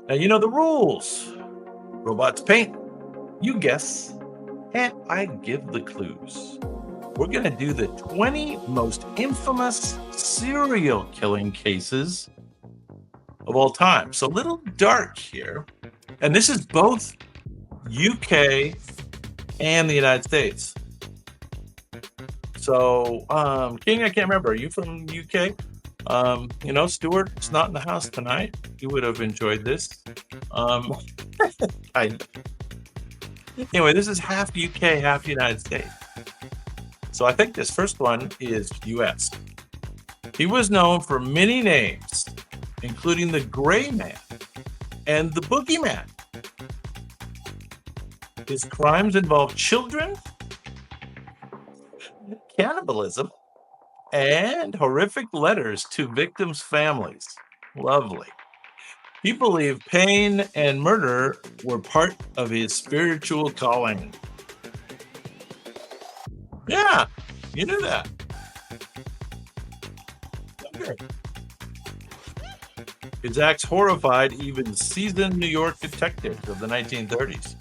Now, you know the rules. Robots paint, you guess, and I give the clues. We're going to do the 20 most infamous serial killing cases of all time. So a little dark here. And this is both UK and the United States. So, King, I can't remember. Are you from UK? Stuart, it's not in the house tonight. You would have enjoyed this. Anyway, this is half UK, half United States. So I think this first one is US. He was known for many names, including the Gray Man and the Boogeyman. His crimes involve children, cannibalism, and horrific letters to victims' families. Lovely. He believed pain and murder were part of his spiritual calling. Yeah, you knew that. Okay. His acts horrified even seasoned New York detectives of the 1930s.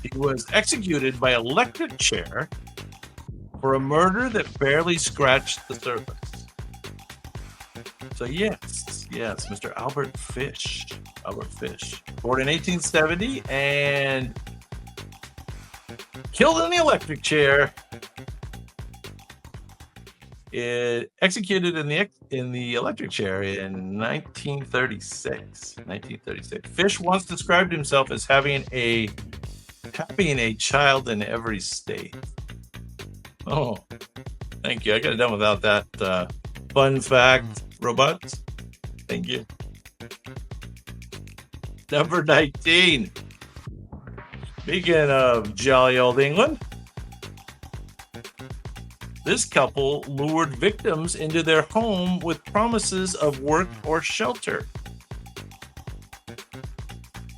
He was executed by electric chair for a murder that barely scratched the surface. So yes, Mr. Albert Fish. Born in 1870 and killed in the electric chair. Executed in the electric chair in 1936. Fish once described himself as having a child in every state. Oh, thank you. I could have done without that fun fact, robots. Thank you. Number 19. Speaking of jolly old England, this couple lured victims into their home with promises of work or shelter.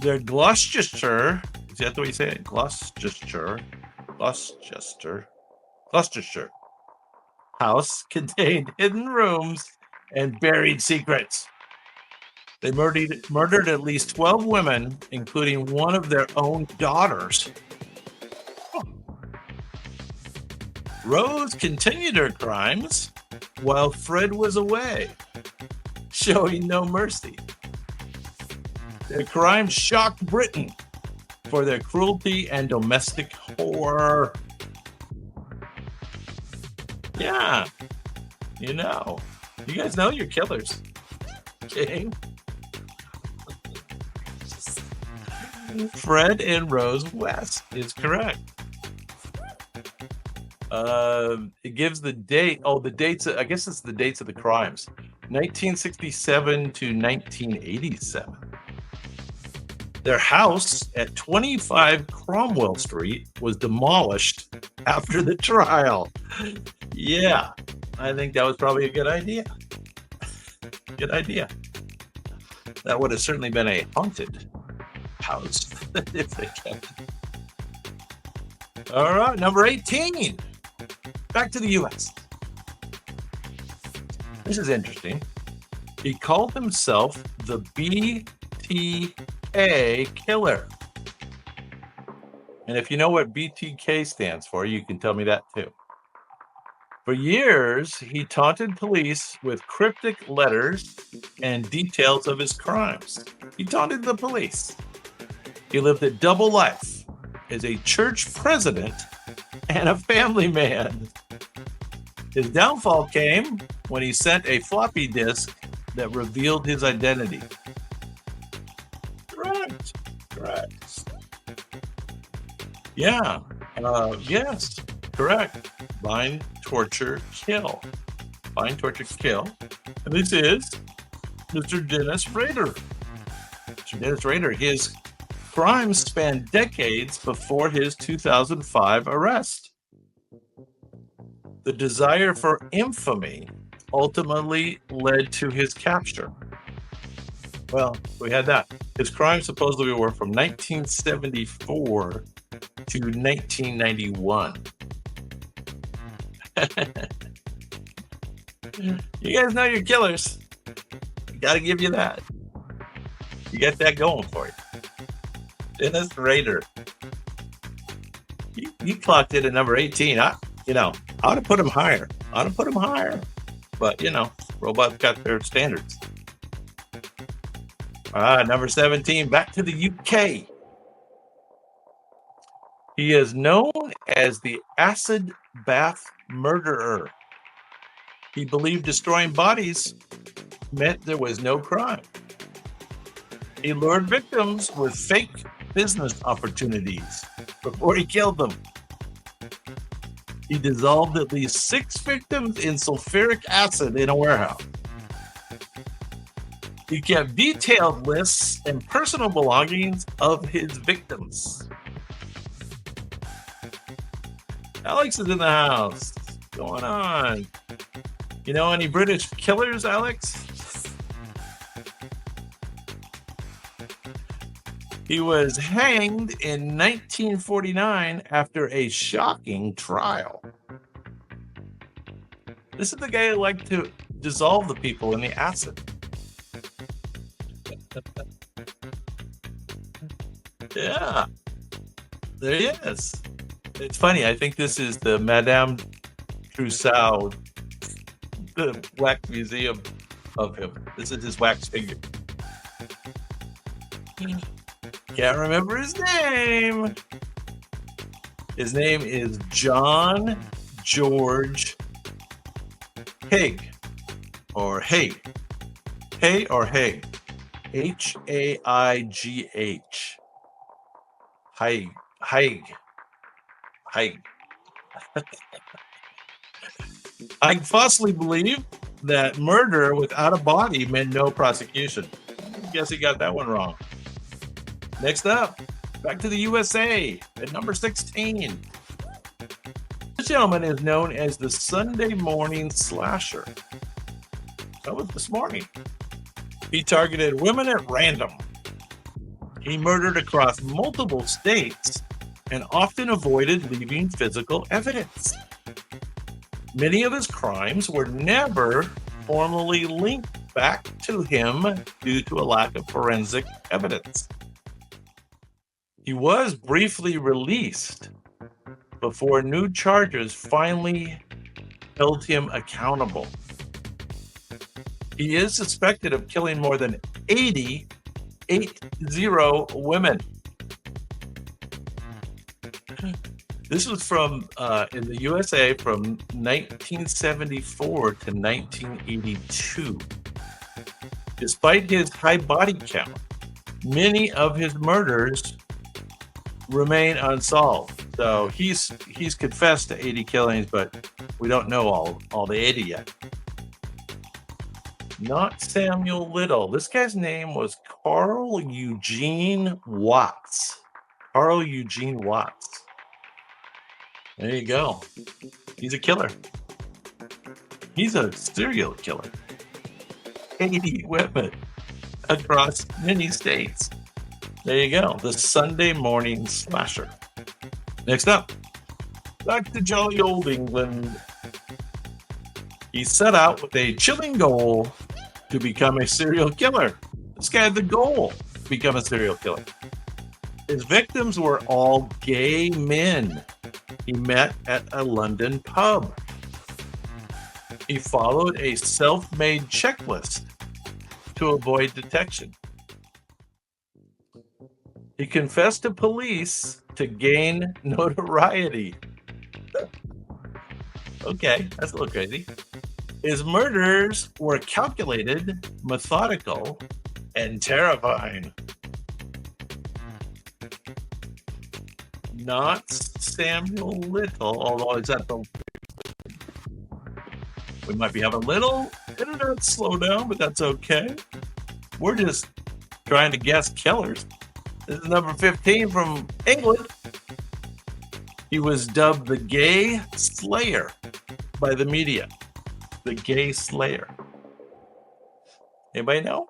Their Gloucestershire, is that the way you say it? Gloucestershire house contained hidden rooms and buried secrets. They murdered at least 12 women, including one of their own daughters. Rose continued her crimes while Fred was away, showing no mercy. Their crimes shocked Britain for their cruelty and domestic horror. Yeah, you guys know your killers. Okay. Fred and Rose West is correct. It gives the date. Oh, the dates. I guess it's the dates of the crimes. 1967 to 1987. Their house at 25 Cromwell Street was demolished after the trial. Yeah, I think that was probably a good idea. Good idea. That would have certainly been a haunted house if they kept it. All right, number 18. Back to the U.S. This is interesting. He called himself the BTK Killer. And if you know what BTK stands for, you can tell me that too. For years, he taunted police with cryptic letters and details of his crimes. He taunted the police. He lived a double life as a church president and a family man. His downfall came when he sent a floppy disk that revealed his identity. Correct. Yeah. Yes. Correct. Bind, torture, kill. And this is Mr. Dennis Rader. His crimes spanned decades before his 2005 arrest. The desire for infamy ultimately led to his capture. Well, we had that. His crimes supposedly were from 1974 to 1991. You guys know your killers. Gotta give you that. You got that going for you. Dennis Rader. You clocked it at number 18. I ought to put him higher. But, robots got their standards. Number 17, back to the UK. He is known as the acid bath murderer. He believed destroying bodies meant there was no crime. He lured victims with fake business opportunities before he killed them. He dissolved at least 6 victims in sulfuric acid in a warehouse. He kept detailed lists and personal belongings of his victims. Alex is in the house. What's going on? You know any British killers, Alex? He was hanged in 1949 after a shocking trial. This is the guy who liked to dissolve the people in the acid. Yeah, there he is. It's funny. I think this is the Madame Trousseau, the wax museum of him. This is his wax figure. Can't remember his name. His name is John George Hege, or Hege. Hege or Hege? Haigh. Hege. I falsely believe that murder without a body meant no prosecution. I guess he got that one wrong. Next up, back to the USA at number 16. This gentleman is known as the Sunday morning slasher. That was this morning. He targeted women at random. He murdered across multiple states and often avoided leaving physical evidence. Many of his crimes were never formally linked back to him due to a lack of forensic evidence. He was briefly released before new charges finally held him accountable. He is suspected of killing more than 80 women. This was from in the USA from 1974 to 1982. Despite his high body count, many of his murders remain unsolved. So he's confessed to 80 killings, but we don't know all the 80 yet. Not Samuel Little. This guy's name was Carl Eugene Watts. Carl Eugene Watts. There you go. He's a killer. He's a serial killer. 80 women across many states. There you go. The Sunday morning slasher. Next up, back to jolly old England. He set out with a chilling goal to become a serial killer. This guy had the goal to become a serial killer. His victims were all gay men he met at a London pub. He followed a self-made checklist to avoid detection. He confessed to police to gain notoriety. Okay, that's a little crazy. His murders were calculated, methodical, and terrifying. Not Samuel Little, although he's at the... We might be having a little internet slowdown, but that's okay. We're just trying to guess killers. This is number 15 from England. He was dubbed the Gay Slayer by the media. The Gay Slayer. Anybody know?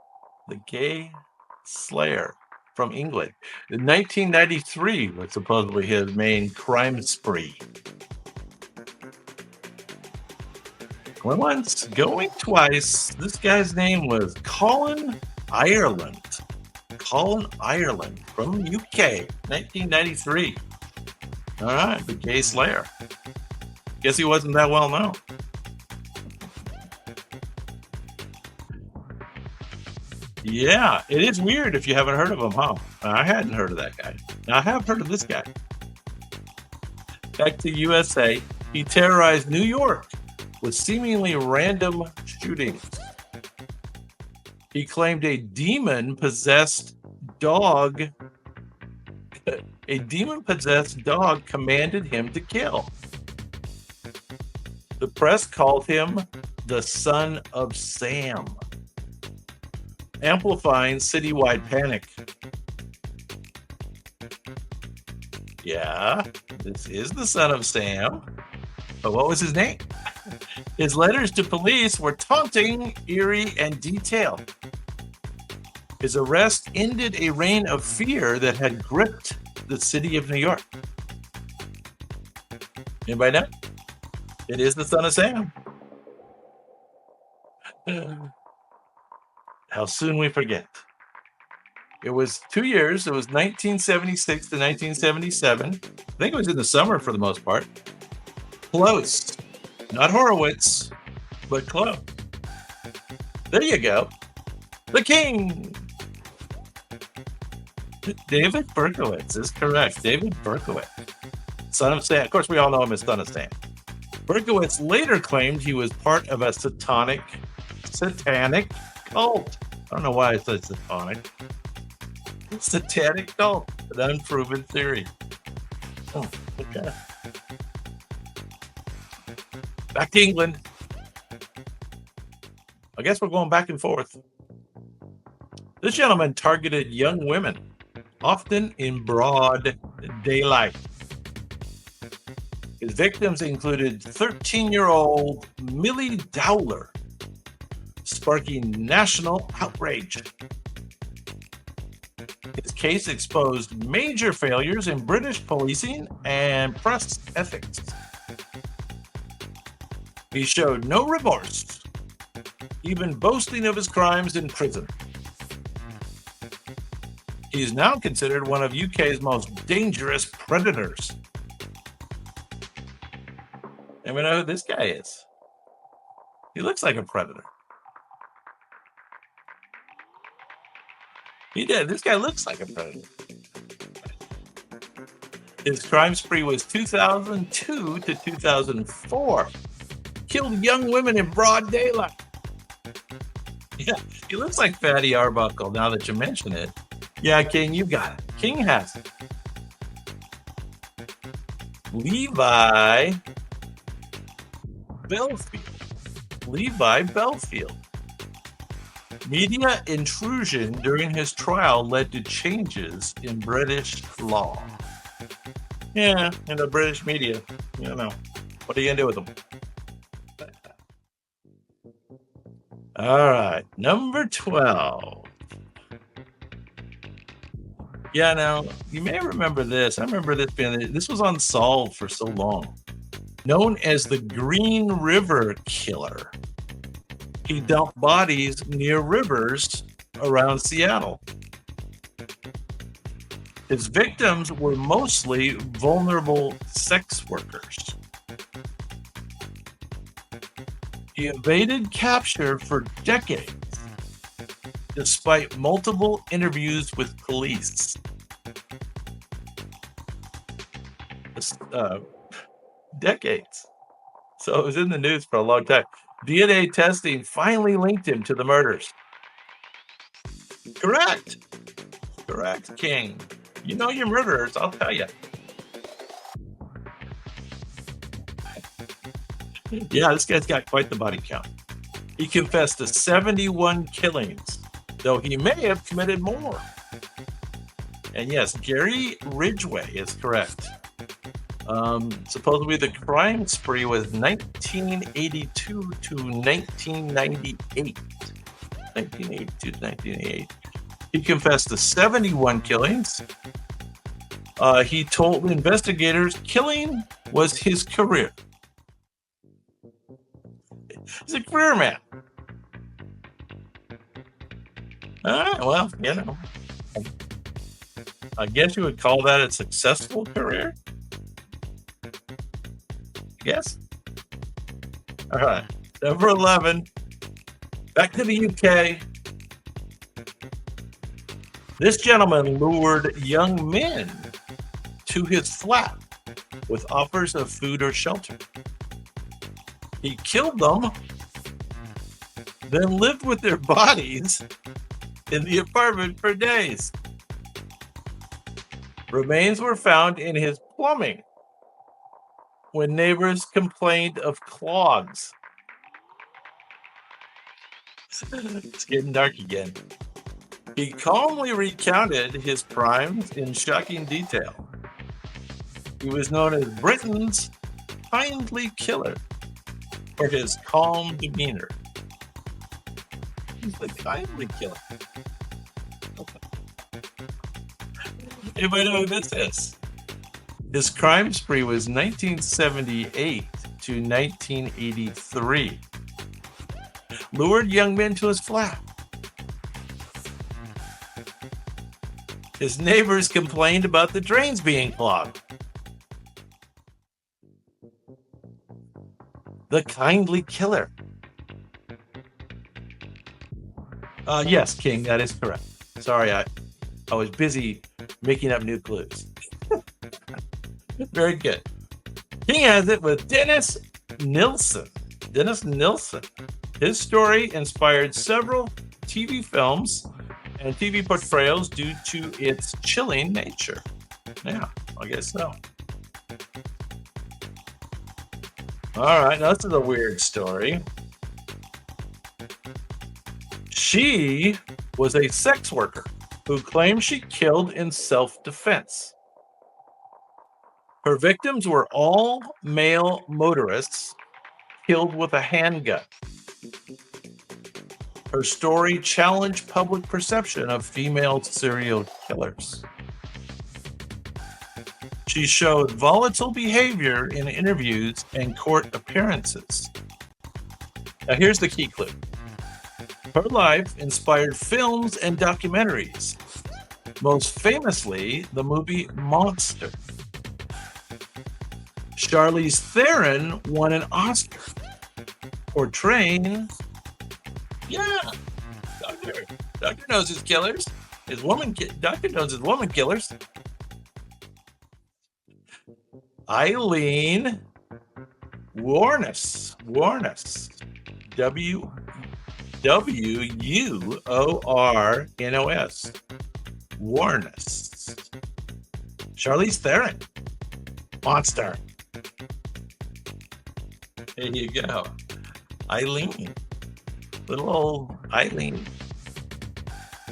The Gay Slayer from England. In 1993 was supposedly his main crime spree. Going once, going twice. This guy's name was Colin Ireland. Holland, Ireland, from UK, 1993. All right, the gay slayer. Guess he wasn't that well known. Yeah, it is weird if you haven't heard of him, huh? I hadn't heard of that guy. Now, I have heard of this guy. Back to USA, he terrorized New York with seemingly random shootings. He claimed a demon-possessed dog commanded him to kill. The press called him the Son of Sam, amplifying citywide panic. Yeah, this is the Son of Sam. But what was his name? His letters to police were taunting, eerie, and detailed. His arrest ended a reign of fear that had gripped the city of New York. Anybody know? It is the Son of Sam. How soon we forget. It was 2 years. It was 1976 to 1977. I think it was in the summer for the most part. Close. Not Horowitz, but close. There you go. The King. David Berkowitz is correct. David Berkowitz. Son of Sam. Of course, we all know him as Son of Sam. Berkowitz later claimed he was part of a satanic cult. I don't know why I said satanic. Satanic cult, an unproven theory. Oh, okay. Back to England. I guess we're going back and forth. This gentleman targeted young women, often in broad daylight. His victims included 13-year-old Millie Dowler, sparking national outrage. His case exposed major failures in British policing and press ethics. He showed no remorse, even boasting of his crimes in prison. He is now considered one of UK's most dangerous predators. And we know who this guy is. He looks like a predator. He did. This guy looks like a predator. His crime spree was 2002 to 2004. Killed young women in broad daylight. Yeah, he looks like Fatty Arbuckle now that you mention it. Yeah, King, you got it. King has it. Levi Bellefield. Levi Bellefield. Media intrusion during his trial led to changes in British law. Yeah, in the British media, you know, what are you going to do with them? All right, number 12. Yeah, now, you may remember this. I remember this was unsolved for so long. Known as the Green River Killer. He dumped bodies near rivers around Seattle. His victims were mostly vulnerable sex workers. He evaded capture for decades, despite multiple interviews with police. Decades. So it was in the news for a long time. DNA testing finally linked him to the murders. Correct. Correct, King. You know your murderers, I'll tell you. Yeah, this guy's got quite the body count. He confessed to 71 killings, though he may have committed more. And yes, Gary Ridgway is correct. Supposedly the crime spree was 1982 to 1998. 1982 to 1988. He confessed to 71 killings. He told investigators killing was his career. He's a career man. All right, well, you know. I guess you would call that a successful career? Yes. All right. Number 11. Back to the UK. This gentleman lured young men to his flat with offers of food or shelter. He killed them, then lived with their bodies in the apartment for days. Remains were found in his plumbing when neighbors complained of clogs. It's getting dark again. He calmly recounted his crimes in shocking detail. He was known as Britain's kindly killer for his calm demeanor. He's the kindly killer. Anybody know who this is? His crime spree was 1978 to 1983. Lured young men to his flat. His neighbors complained about the drains being clogged. The kindly killer. Yes, King, that is correct. Sorry, I was busy making up new clues. Very good. King has it with Dennis Nilsen. Dennis Nilsen. His story inspired several TV films and TV portrayals due to its chilling nature. Yeah, I guess so. All right, now this is a weird story. She was a sex worker who claimed she killed in self-defense. Her victims were all male motorists killed with a handgun. Her story challenged public perception of female serial killers. She showed volatile behavior in interviews and court appearances. Now here's the key clue. Her life inspired films and documentaries, most famously the movie Monster. Charlize Theron won an Oscar portraying, Doctor knows his killers. Doctor knows his woman killers. Eileen Wuornos. Wuornos. Wuornos. Charlize Theron. Monster. There you go. Eileen. Little old Eileen.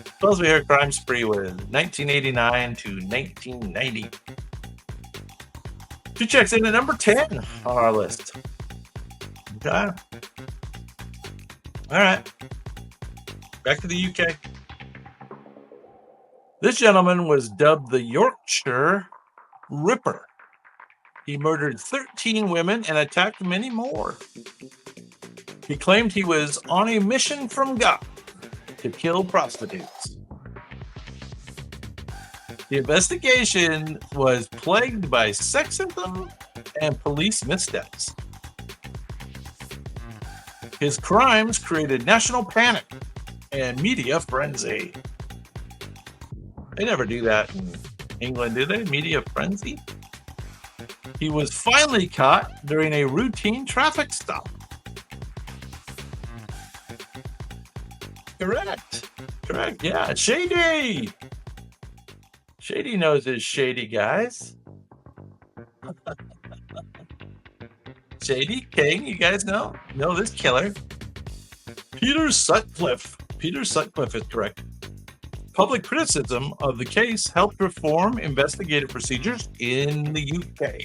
Suppose we heard crime spree was 1989 to 1990. She checks in at number 10 on our list. Okay. All right. Back to the UK. This gentleman was dubbed the Yorkshire Ripper. He murdered 13 women and attacked many more. He claimed he was on a mission from God to kill prostitutes. The investigation was plagued by sexism and police missteps. His crimes created national panic and media frenzy. They never do that in England, do they? Media frenzy? He was finally caught during a routine traffic stop. Correct. Yeah, Shady. Shady knows his shady guys. Shady King, you guys know this killer. Peter Sutcliffe. Peter Sutcliffe is correct. Public criticism of the case helped reform investigative procedures in the UK.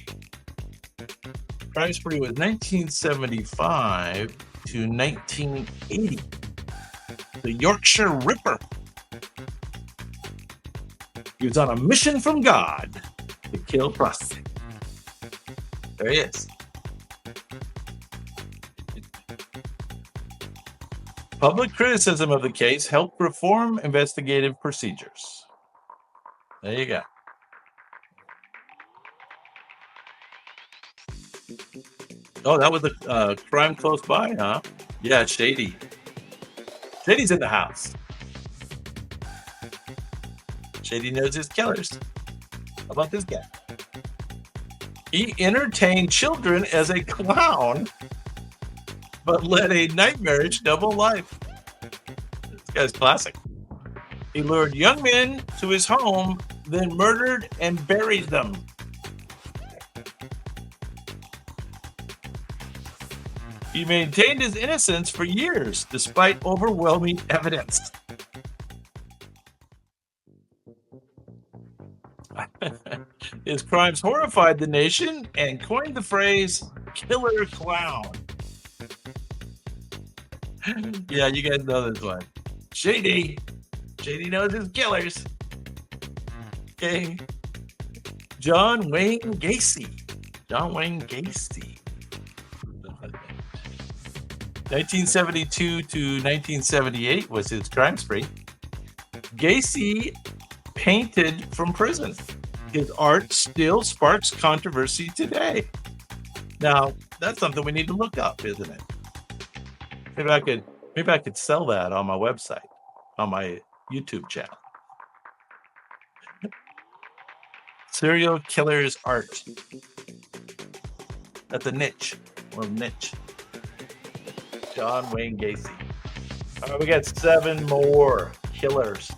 Crime spree was 1975 to 1980. The Yorkshire Ripper. He was on a mission from God to kill prostitutes. There he is. Public criticism of the case helped reform investigative procedures. There you go. Oh, that was a crime close by, huh? Yeah, Shady. Shady's in the house. Shady knows his killers. How about this guy? He entertained children as a clown, but led a nightmarish double life. This guy's classic. He lured young men to his home, then murdered and buried them. He maintained his innocence for years, despite overwhelming evidence. His crimes horrified the nation and coined the phrase "killer clown." Yeah, you guys know this one. Shady knows his killers. Okay. John Wayne Gacy. 1972 to 1978 was his crime spree. Gacy painted from prison. His art still sparks controversy today. Now, that's something we need to look up, isn't it? Maybe I could sell that on my website, on my YouTube channel. Serial killer's art. That's a niche. John Wayne Gacy. All right, we got 7 more killers.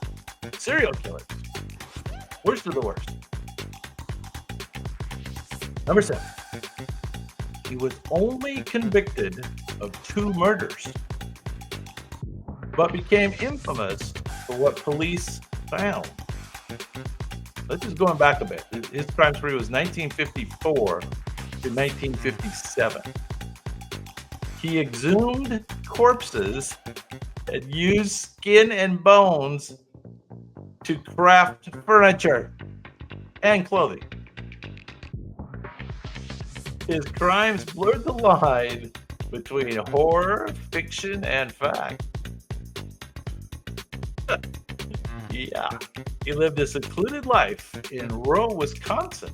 Serial killers. Worst of the worst. Number 7. He was only convicted of 2 murders, but became infamous for what police found. Let's just going back a bit. His crime spree was 1954 to 1957. He exhumed corpses and used skin and bones to craft furniture and clothing. His crimes blurred the line between horror, fiction, and fact. Yeah, he lived a secluded life in rural Wisconsin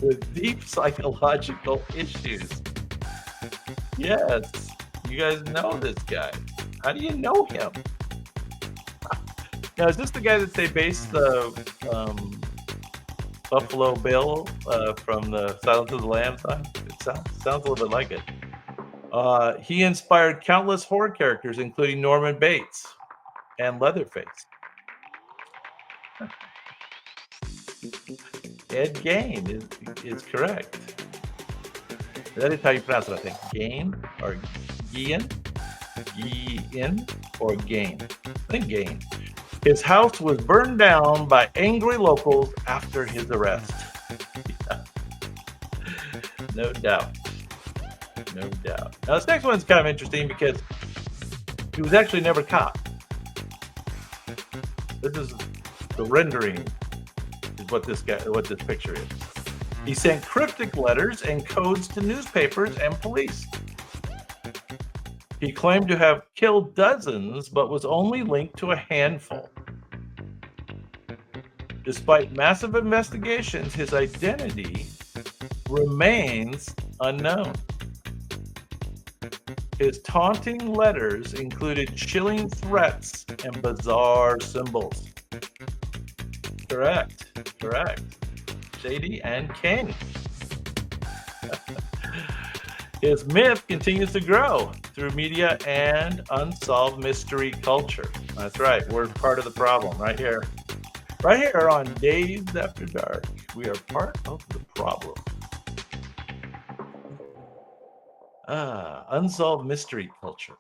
with deep psychological issues. Yes, you guys know this guy. How do you know him? Now, is this the guy that they based the Buffalo Bill from the Silence of the Lambs on? It sounds a little bit like it. He inspired countless horror characters, including Norman Bates and Leatherface. Ed Gein is correct. That is how you pronounce it, I think. Gain or Gian? Gian or Gain? I think Gain. His house was burned down by angry locals after his arrest. Yeah. No doubt. Now, this next one's kind of interesting because he was actually never caught. This is the rendering, is what this picture is. He sent cryptic letters and codes to newspapers and police. He claimed to have killed dozens, but was only linked to a handful. Despite massive investigations, his identity remains unknown. His taunting letters included chilling threats and bizarre symbols. Correct. Shady and King. His myth continues to grow through media and unsolved mystery culture. That's right. We're part of the problem right here. Right here on Days After Dark. We are part of the problem. Unsolved mystery culture.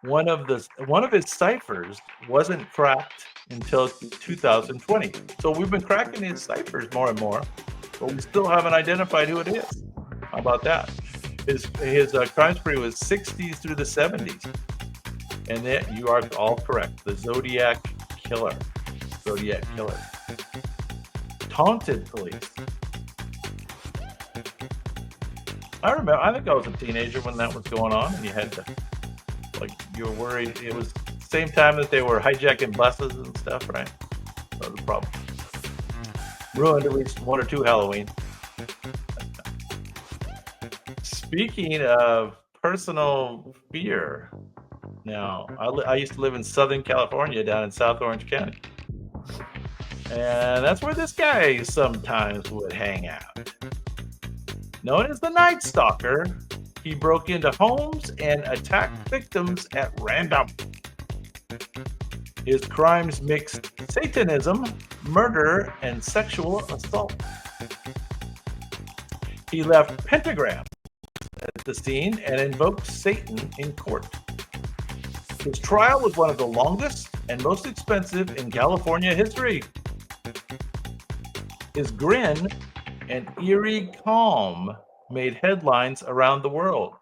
One of his ciphers wasn't cracked until 2020. So we've been cracking his ciphers more and more, but we still haven't identified who it is. How about that? His crime spree was 60s through the 70s. And you are all correct. The Zodiac Killer. Taunted police. I think I was a teenager when that was going on, and you had to, you were worried. It was the same time that they were hijacking buses and stuff, right? That was the problem. Ruined at least 1 or 2 Halloween. Speaking of personal fear, now I used to live in Southern California, down in South Orange County, and that's where this guy sometimes would hang out. Known as the Nightstalker, he broke into homes and attacked victims at random. His crimes mixed Satanism, murder, and sexual assault. He left pentagrams at the scene and invoked Satan in court. His trial was one of the longest and most expensive in California history. His grin and eerie calm made headlines around the world.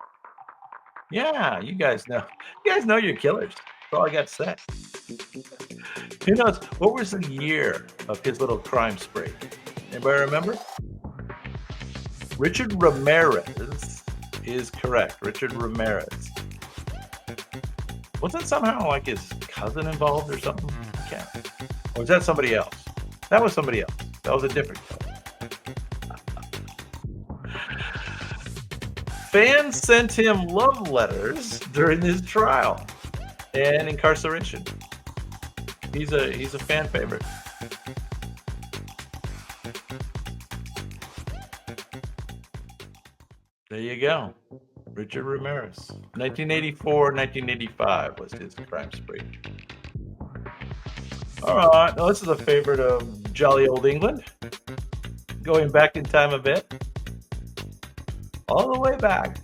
Yeah, you guys know your killers. That's all I got to say. Who knows? What was the year of his little crime spree? Anybody remember? Richard Ramirez is correct. Richard Ramirez. Wasn't somehow like his cousin involved or something? I can't. Or was that somebody else? That was somebody else. That was a different killer. Fans sent him love letters during his trial and incarceration. He's a fan favorite. There you go. Richard Ramirez. 1984, 1985 was his crime spree. All right, now this is a favorite of jolly old England. Going back in time a bit. All the way back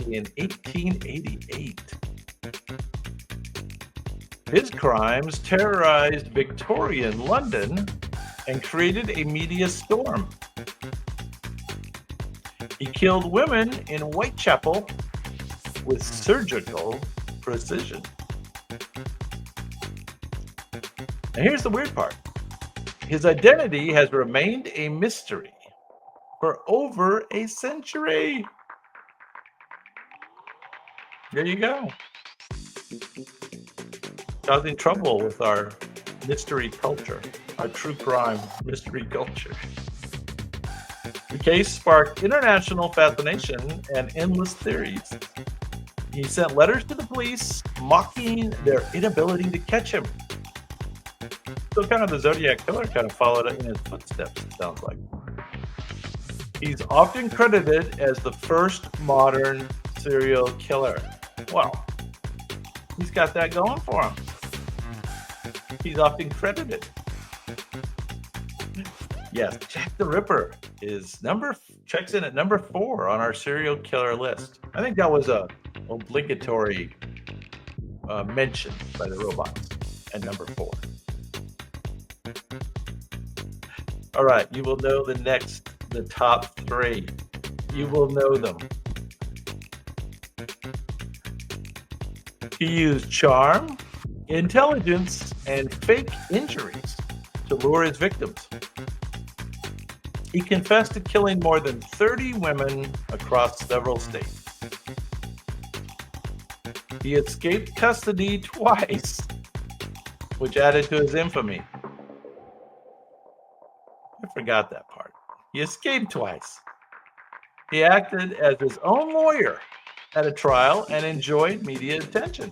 in 1888. His crimes terrorized Victorian London and created a media storm. He killed women in Whitechapel with surgical precision. And here's the weird part. His identity has remained a mystery for over a century. There you go. Causing trouble with our mystery culture, our true crime mystery culture. The case sparked international fascination and endless theories. He sent letters to the police mocking their inability to catch him. So kind of the Zodiac Killer kind of followed in his footsteps, it sounds like. He's often credited as the first modern serial killer. Wow. He's got that going for him. He's often credited. Yes, Jack the Ripper checks in at number 4 on our serial killer list. I think that was a obligatory mention by the robots at number 4. All right, you will know the top 3. You will know them. He used charm, intelligence, and fake injuries to lure his victims. He confessed to killing more than 30 women across several states. He escaped custody twice, which added to his infamy. I forgot that part. He escaped twice. He acted as his own lawyer at a trial and enjoyed media attention.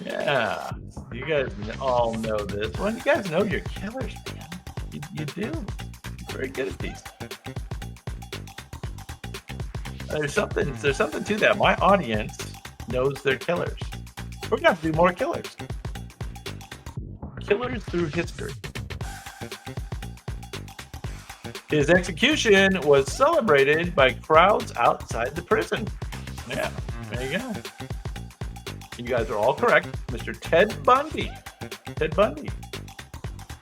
Yeah, you guys all know this one. You guys know your killers, man. You do. You're very good at these. There's something to that. My audience knows their killers. We're gonna have to do more killers. Killers through history. His execution was celebrated by crowds outside the prison. Yeah, there you go. You guys are all correct. Mr. Ted Bundy. Ted Bundy.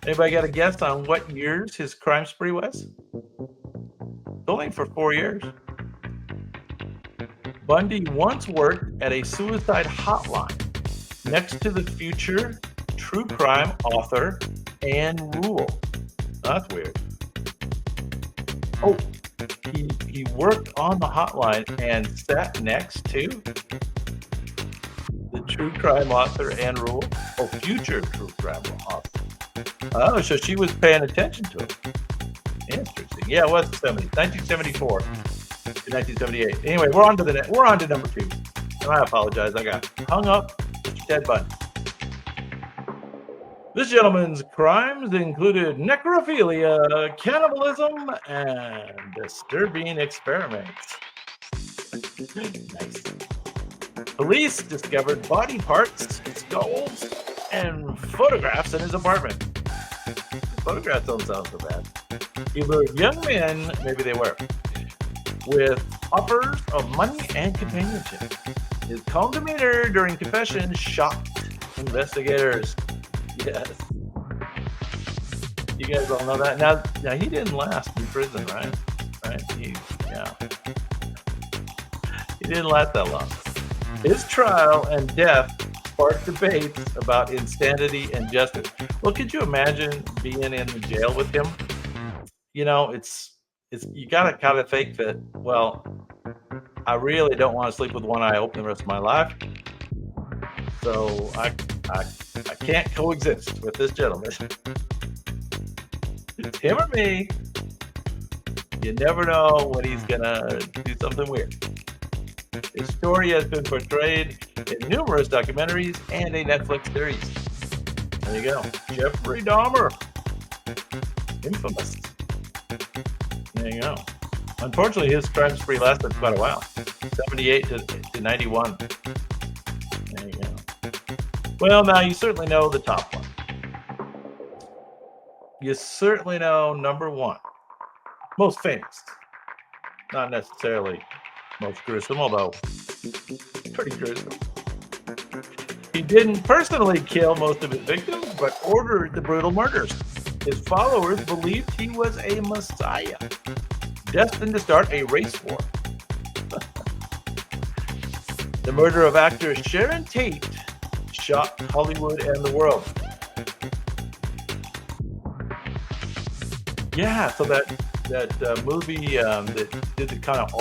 Anybody got a guess on what years his crime spree was? It's only for 4 years. Bundy once worked at a suicide hotline next to the future true crime author Anne Rule. That's weird. Oh, he worked on the hotline and sat next to the true crime author Anne Rule. Oh, future true crime. Awesome. Oh, so she was paying attention to it. Interesting. Yeah, it was the 70s, 1974 to 1978. Anyway, we're on to number 2. And I apologize. I got hung up. Mr. Ted Bundy. This gentleman's crimes included necrophilia, cannibalism, and disturbing experiments. Nice. Police discovered body parts, skulls, and photographs in his apartment. The photographs don't sound so bad. He lured young men, maybe they were, with offers of money and companionship. His calm demeanor during confession shocked investigators. Yes. You guys all know that. Now he didn't last in prison, right? He didn't last that long. His trial and death sparked debates about insanity and justice. Well, could you imagine being in the jail with him? You know, it's you gotta kind of think that, well, I really don't want to sleep with one eye open the rest of my life. So I can't coexist with this gentleman. It's him or me. You never know when he's gonna do something weird. His story has been portrayed in numerous documentaries and a Netflix series. There you go. Jeffrey Dahmer. Infamous. There you go. Unfortunately, his crime spree lasted quite a while. 78 to 91. There you go. Well, now you certainly know the top one. You certainly know number 1. Most famous. Not necessarily most gruesome, although pretty gruesome. He didn't personally kill most of his victims, but ordered the brutal murders. His followers believed he was a messiah, destined to start a race war. The murder of actress Sharon Tate shocked Hollywood and the world. Yeah, so that movie that did the kind of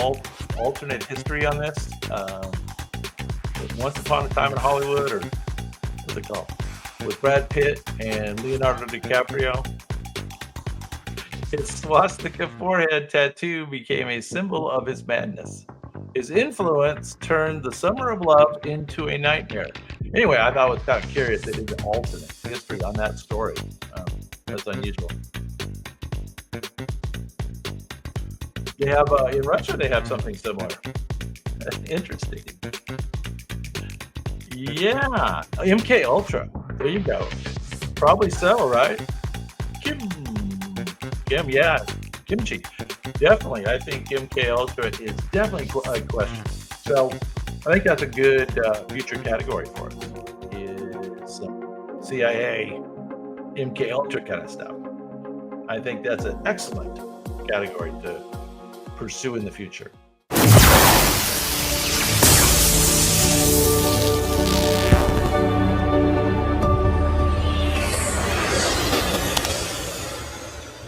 alternate history on this, Once Upon a Time in Hollywood, or what's it called, with Brad Pitt and Leonardo DiCaprio. His swastika forehead tattoo became a symbol of his madness. His influence turned the Summer of Love into a nightmare. Anyway, I thought it was kind of curious they did an alternate history on that story. That's unusual. They have in Russia. They have something similar. Interesting. Yeah, MK Ultra. There you go. Probably so, right? Kim, yeah, kimchi. Definitely, I think MK Ultra is definitely a question. So I think that's a good future category for us. Is CIA, MK Ultra kind of stuff. I think that's an excellent category to pursue in the future.